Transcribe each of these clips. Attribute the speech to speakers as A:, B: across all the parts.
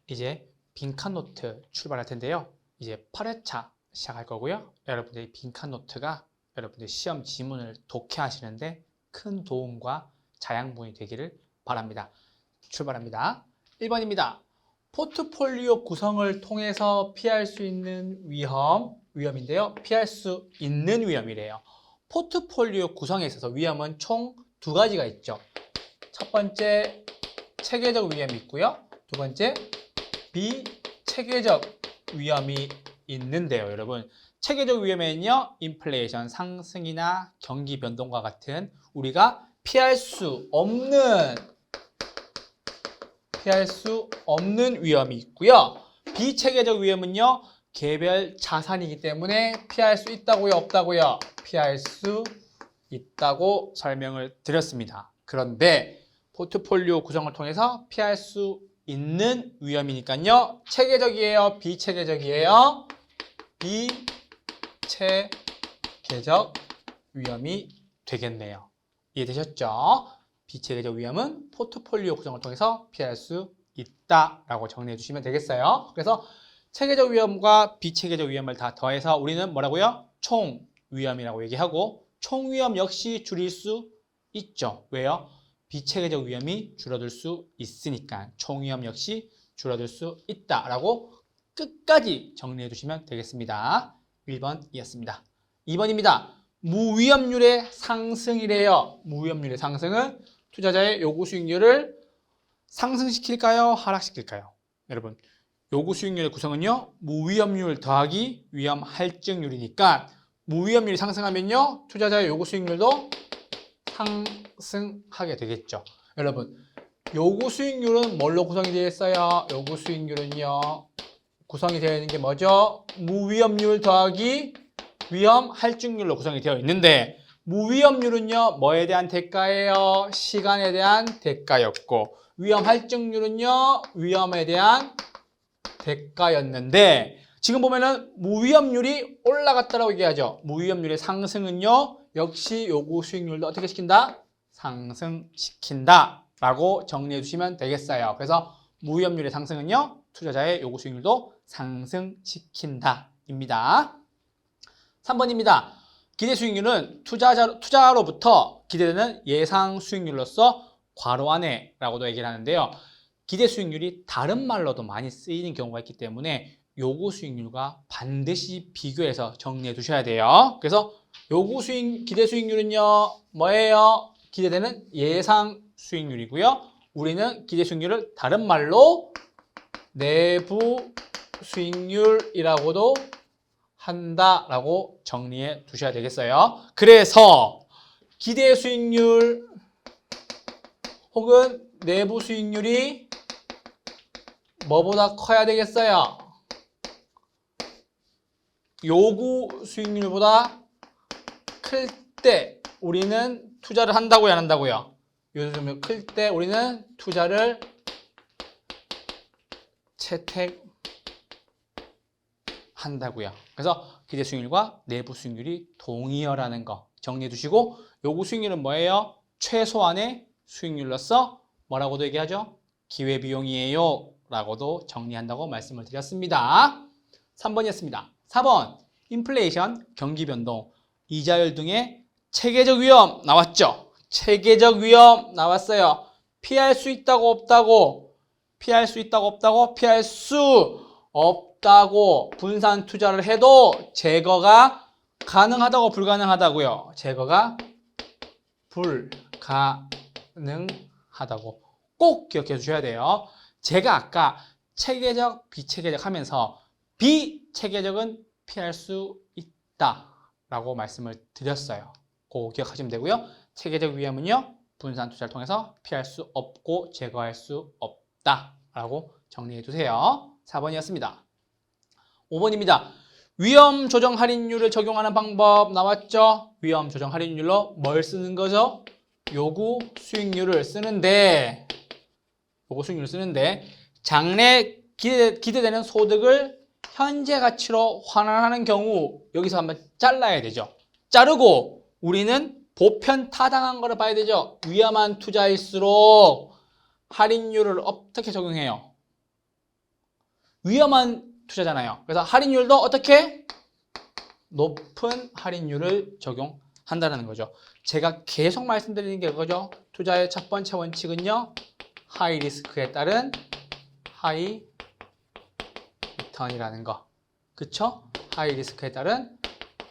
A: 이제 빈칸 노트 출발할 텐데요. 이제 8회차 시작할 거고요. 여러분들이 빈칸 노트가 여러분들 시험 지문을 독해하시는데 큰 도움과 자양분이 되기를 바랍니다. 출발합니다. 1번입니다. 포트폴리오 구성을 통해서 피할 수 있는 위험인데요. 피할 수 있는 위험이래요. 포트폴리오 구성에 있어서 위험은 총 두 가지가 있죠. 첫 번째, 체계적 위험이 있고요. 두 번째, 비체계적 위험이 있는데요. 여러분, 체계적 위험에는요, 인플레이션 상승이나 경기 변동과 같은 우리가 피할 수 없는 위험이 있고요. 비체계적 위험은요, 개별 자산이기 때문에 피할 수 있다고요, 없다고요? 피할 수 있다고 설명을 드렸습니다. 그런데 포트폴리오 구성을 통해서 피할 수 있는 위험이니까요. 체계적이에요, 비체계적이에요? 비체계적 위험이 되겠네요. 이해되셨죠? 비체계적 위험은 포트폴리오 구성을 통해서 피할 수 있다라고 정리해 주시면 되겠어요. 그래서 체계적 위험과 비체계적 위험을 다 더해서 우리는 뭐라고요? 총 위험이라고 얘기하고 총 위험 역시 줄일 수 있죠. 왜요? 비체계적 위험이 줄어들 수 있으니까 총 위험 역시 줄어들 수 있다라고 끝까지 정리해 주시면 되겠습니다. 1번이었습니다. 2번입니다. 무위험률의 상승이래요. 무위험률의 상승은 투자자의 요구 수익률을 상승시킬까요? 하락시킬까요? 여러분, 요구 수익률의 구성은요, 무위험률 더하기 위험 할증률이니까 무위험률이 상승하면요, 투자자의 요구 수익률도 상승하게 되겠죠. 여러분, 요구 수익률은 뭘로 구성이 되어 있어요? 요구 수익률은요, 구성이 되어 있는 게 뭐죠? 무위험률 더하기 위험 할증률로 구성이 되어 있는데 무위험률은요, 뭐에 대한 대가예요? 시간에 대한 대가였고 위험 할증률은요, 위험에 대한 대가였는데 지금 보면은 무위험률이 올라갔다라고 얘기하죠. 무위험률의 상승은요, 역시 요구 수익률도 어떻게 시킨다? 상승시킨다 라고 정리해 주시면 되겠어요. 그래서 무위험률의 상승은요, 투자자의 요구 수익률도 상승시킨다 입니다. 3번입니다. 기대 수익률은 투자로부터 기대되는 예상 수익률로서 괄호 안에라고도 얘기를 하는데요. 기대 수익률이 다른 말로도 많이 쓰이는 경우가 있기 때문에 요구 수익률과 반드시 비교해서 정리해 두셔야 돼요. 그래서 기대 수익률은요, 뭐예요? 기대되는 예상 수익률이고요. 우리는 기대 수익률을 다른 말로 내부 수익률이라고도 한다라고 정리해 두셔야 되겠어요. 그래서 기대 수익률 혹은 내부 수익률이 뭐보다 커야 되겠어요? 요구 수익률보다 클 때 우리는 투자를 한다고요, 안 한다고요? 요구 수익률 클 때 우리는 투자를 채택한다고요. 그래서 기대 수익률과 내부 수익률이 동의어라는 거 정리해 두시고 요구 수익률은 뭐예요? 최소한의 수익률로서 뭐라고도 얘기하죠? 기회비용이에요 라고도 정리한다고 말씀을 드렸습니다. 3번이었습니다. 4번, 인플레이션, 경기변동, 이자율 등의 체계적 위험 나왔죠? 체계적 위험 나왔어요. 피할 수 있다고 없다고? 피할 수 있다고 없다고? 피할 수 없다고 분산 투자를 해도 제거가 가능하다고 불가능하다고요? 제거가 불가능하다고 꼭 기억해 주셔야 돼요. 제가 아까 체계적, 비체계적 하면서 비체계적은 피할 수 있다라고 말씀을 드렸어요. 그거 기억하시면 되고요. 체계적 위험은요, 분산 투자를 통해서 피할 수 없고 제거할 수 없다라고 정리해 두세요. 4번이었습니다. 5번입니다. 위험 조정 할인율을 적용하는 방법 나왔죠? 위험 조정 할인율로 뭘 쓰는 거죠? 요구 수익률을 쓰는데 장래 기대되는 소득을 현재 가치로 환원하는 경우 여기서 한번 잘라야 되죠. 자르고 우리는 보편 타당한 거를 봐야 되죠. 위험한 투자일수록 할인율을 어떻게 적용해요? 위험한 투자잖아요. 그래서 할인율도 어떻게? 높은 할인율을 적용한다는 거죠. 제가 계속 말씀드리는 게 그거죠. 투자의 첫 번째 원칙은요. 하이 리스크에 따른 하이 리턴이라는 거. 그쵸? 하이 리스크에 따른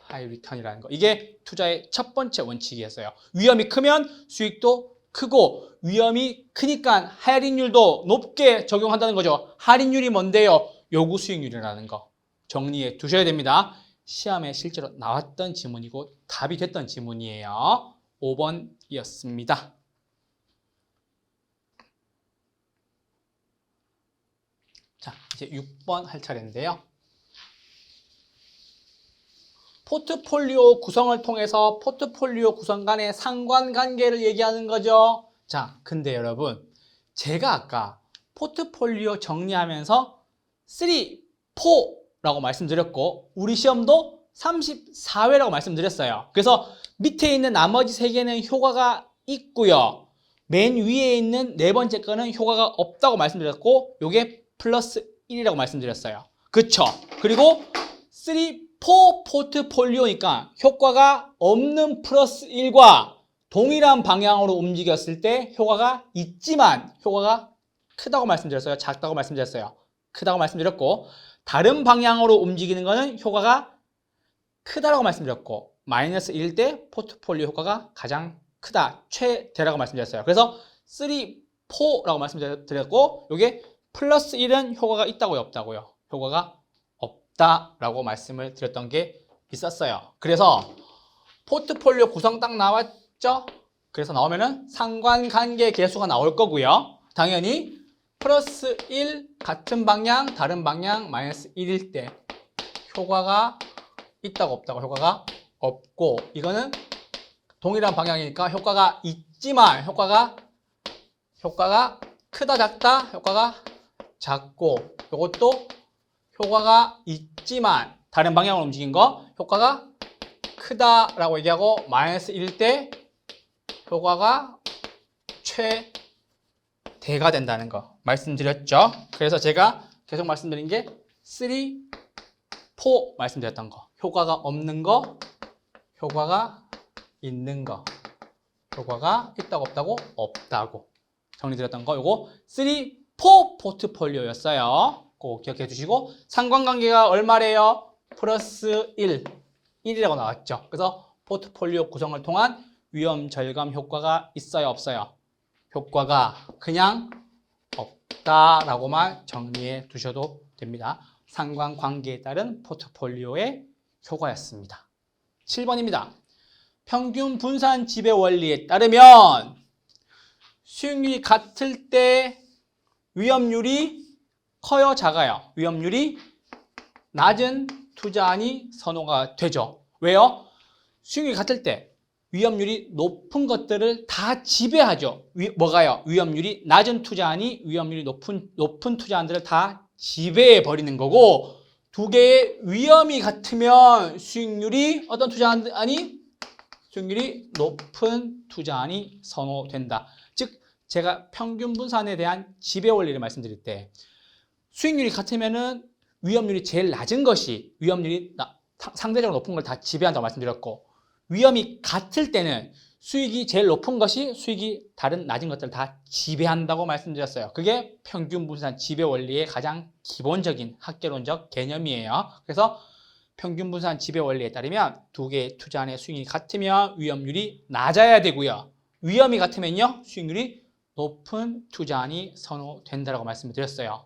A: 하이 리턴이라는 거. 이게 투자의 첫 번째 원칙이었어요. 위험이 크면 수익도 크고 위험이 크니까 할인율도 높게 적용한다는 거죠. 할인율이 뭔데요? 요구 수익률이라는 거. 정리해 두셔야 됩니다. 시험에 실제로 나왔던 지문이고 답이 됐던 지문이에요. 5번이었습니다. 자, 이제 6번 할 차례인데요. 포트폴리오 구성을 통해서 포트폴리오 구성 간의 상관관계를 얘기하는 거죠. 자, 근데 여러분, 제가 아까 포트폴리오 정리하면서 3, 4라고 말씀드렸고 우리 시험도 34회라고 말씀드렸어요. 그래서 밑에 있는 나머지 3개는 효과가 있고요. 맨 위에 있는 네 번째 거는 효과가 없다고 말씀드렸고 요게 플러스 1이라고 말씀드렸어요. 그쵸? 그리고 3, 4 포트폴리오니까 효과가 없는 플러스 1과 동일한 방향으로 움직였을 때 효과가 있지만 효과가 크다고 말씀드렸어요. 작다고 말씀드렸어요. 크다고 말씀드렸고 다른 방향으로 움직이는 거는 효과가 크다라고 말씀드렸고 마이너스 1일 때 포트폴리오 효과가 가장 크다, 최대라고 말씀드렸어요. 그래서 3, 4라고 말씀드렸고 이게 플러스 1은 효과가 있다고요, 없다고요? 효과가 없다라고 말씀을 드렸던 게 있었어요. 그래서 포트폴리오 구성 딱 나왔죠? 그래서 나오면은 상관관계 계수가 나올 거고요. 당연히 플러스 1 같은 방향, 다른 방향 마이너스 1일 때 효과가 있다고 없다고 효과가 없고 이거는 동일한 방향이니까 효과가 있지만 효과가 크다 작다 효과가 작고 이것도 효과가 있지만 다른 방향으로 움직인 거 효과가 크다라고 얘기하고 마이너스 1일 때 효과가 최대가 된다는 거 말씀드렸죠. 그래서 제가 계속 말씀드린 게 3, 4 말씀드렸던 거 효과가 없는 거 효과가 있는 거 효과가 있다고 없다고 없다고 정리드렸던 거 요거 3, 4 포트폴리오였어요. 꼭 기억해 주시고 상관관계가 얼마래요? 플러스 1이라고 나왔죠. 그래서 포트폴리오 구성을 통한 위험 절감 효과가 있어요, 없어요? 효과가 그냥 없다라고만 정리해 두셔도 됩니다. 상관관계에 따른 포트폴리오의 효과였습니다. 7번입니다. 평균 분산 지배 원리에 따르면 수익률이 같을 때 위험률이 커요, 작아요? 위험률이 낮은 투자안이 선호가 되죠. 왜요? 수익률이 같을 때 위험률이 높은 것들을 다 지배하죠. 뭐가요? 위험률이 낮은 투자안이 위험률이 높은 투자안들을 다 지배해 버리는 거고 두 개의 위험이 같으면 수익률이 어떤 투자안이? 수익률이 높은 투자안이 선호된다. 즉 제가 평균 분산에 대한 지배 원리를 말씀드릴 때 수익률이 같으면은 위험률이 제일 낮은 것이 위험률이 상대적으로 높은 걸 다 지배한다고 말씀드렸고 위험이 같을 때는 수익이 제일 높은 것이 수익이 다른 낮은 것들을 다 지배한다고 말씀드렸어요. 그게 평균 분산 지배 원리의 가장 기본적인 학계론적 개념이에요. 그래서 평균 분산 지배 원리에 따르면 두 개의 투자안의 수익이 같으면 위험률이 낮아야 되고요. 위험이 같으면요 수익률이 높은 투자안이 선호된다고 말씀을 드렸어요.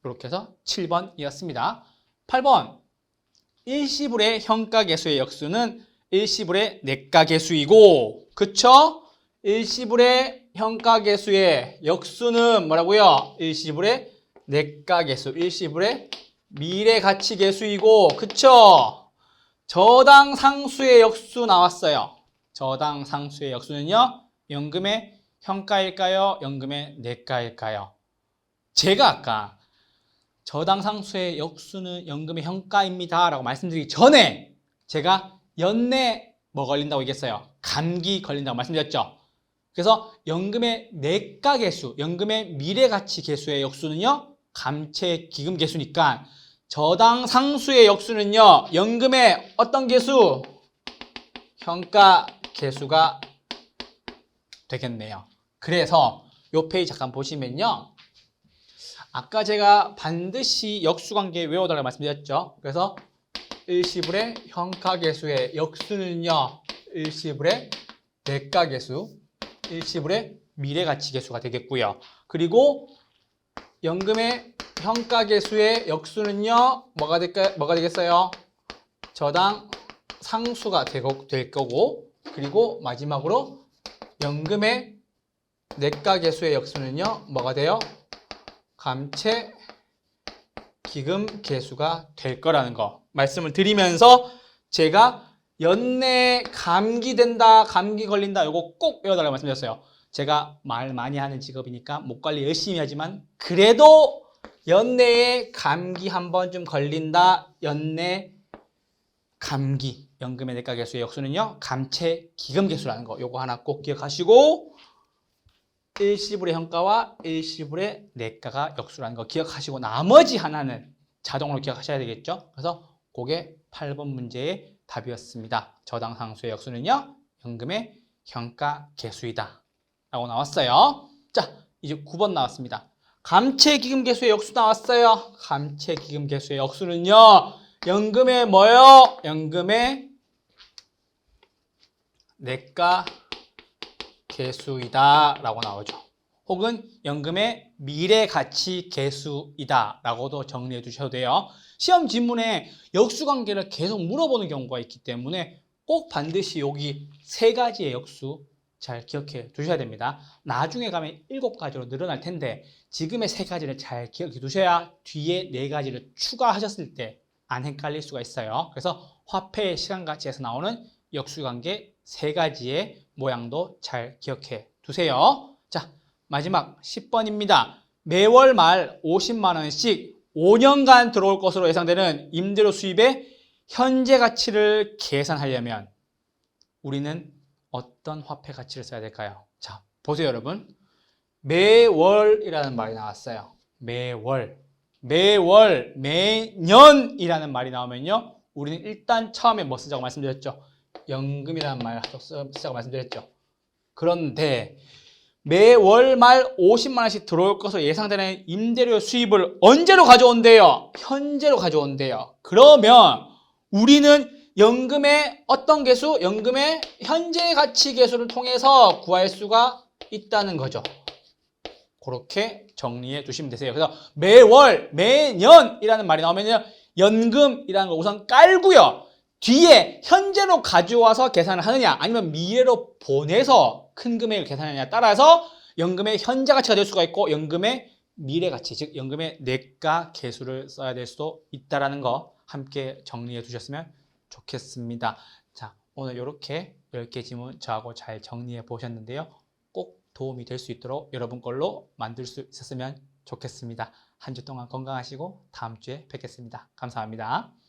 A: 이렇게 해서 7번이었습니다. 8번 일시불의 현가계수의 역수는 일시불의 내가계수이고 그쵸? 일시불의 현가계수의 역수는 뭐라고요? 일시불의 내가계수, 일시불의 미래가치계수이고 그쵸? 저당상수의 역수 나왔어요. 저당상수의 역수는요 연금의 현가일까요? 연금의 내가일까요? 제가 아까 저당상수의 역수는 연금의 현가입니다 라고 말씀드리기 전에 제가 연내 뭐 걸린다고 얘기했어요? 감기 걸린다고 말씀드렸죠. 그래서 연금의 내가계수, 연금의 미래가치계수의 역수는요 감채 기금 계수니까 저당 상수의 역수는요. 연금의 어떤 계수? 현가 계수가 되겠네요. 그래서 요 페이지 잠깐 보시면요. 아까 제가 반드시 역수관계 외워달라고 말씀드렸죠. 그래서 일시불의 현가계수의 역수는요. 일시불의 내가계수, 일시불의 미래가치계수가 되겠고요. 그리고 연금의 현가계수의 역수는요. 뭐가 되겠어요? 저당 상수가 될 거고, 그리고 마지막으로 연금의 내가계수의 역수는요. 뭐가 돼요? 감채 기금 계수가 될 거라는 거 말씀을 드리면서 제가 연내에 감기 된다, 감기 걸린다 이거 꼭 외워달라고 말씀드렸어요. 제가 말 많이 하는 직업이니까 목 관리 열심히 하지만 그래도 연내에 감기 한 번쯤 걸린다, 연내 감기 연금의 내가 계수의 역수는요 감채 기금 계수라는 거 요거 하나 꼭 기억하시고 일시불의 현가와 일시불의 내가가 역수라는 거 기억하시고 나머지 하나는 자동으로 기억하셔야 되겠죠. 그래서 그게 8번 문제의 답이었습니다. 저당 상수의 역수는요 연금의 현가 계수이다 라고 나왔어요. 자, 이제 9번 나왔습니다. 감채 기금 계수의 역수 나왔어요. 감채 기금 계수의 역수는요 연금의 뭐요? 연금의 내가 계수이다 라고 나오죠. 혹은 연금의 미래가치 계수이다 라고도 정리해 주셔도 돼요. 시험 지문에 역수관계를 계속 물어보는 경우가 있기 때문에 꼭 반드시 여기 세 가지의 역수 잘 기억해 두셔야 됩니다. 나중에 가면 7가지로 늘어날 텐데 지금의 세 가지를 잘 기억해 두셔야 뒤에 네 가지를 추가하셨을 때 안 헷갈릴 수가 있어요. 그래서 화폐 시간가치에서 나오는 역수관계 세 가지의 모양도 잘 기억해 두세요. 자, 마지막 10번입니다. 매월 말 50만 원씩 5년간 들어올 것으로 예상되는 임대료 수입의 현재 가치를 계산하려면 우리는 어떤 화폐 가치를 써야 될까요? 자, 보세요, 여러분. 매월이라는 말이 나왔어요. 매월, 매년이라는 말이 나오면요. 우리는 일단 처음에 뭐 쓰자고 말씀드렸죠? 연금이라는 말 쓰자고 말씀드렸죠. 그런데 매월 말 50만 원씩 들어올 것으로 예상되는 임대료 수입을 언제로 가져온대요? 현재로 가져온대요. 그러면 우리는 연금의 어떤 계수? 연금의 현재 가치 계수를 통해서 구할 수가 있다는 거죠. 그렇게 정리해 주시면 되세요. 그래서 매월, 매년이라는 말이 나오면요. 연금이라는 걸 우선 깔고요. 뒤에 현재로 가져와서 계산을 하느냐 아니면 미래로 보내서 큰 금액을 계산하느냐에 따라서 연금의 현재 가치가 될 수가 있고 연금의 미래 가치, 즉 연금의 내가 계수를 써야 될 수도 있다는 거 함께 정리해 두셨으면 좋겠습니다. 자, 오늘 이렇게 10개 지문 저하고 잘 정리해 보셨는데요. 꼭 도움이 될 수 있도록 여러분 걸로 만들 수 있었으면 좋겠습니다. 한 주 동안 건강하시고 다음 주에 뵙겠습니다. 감사합니다.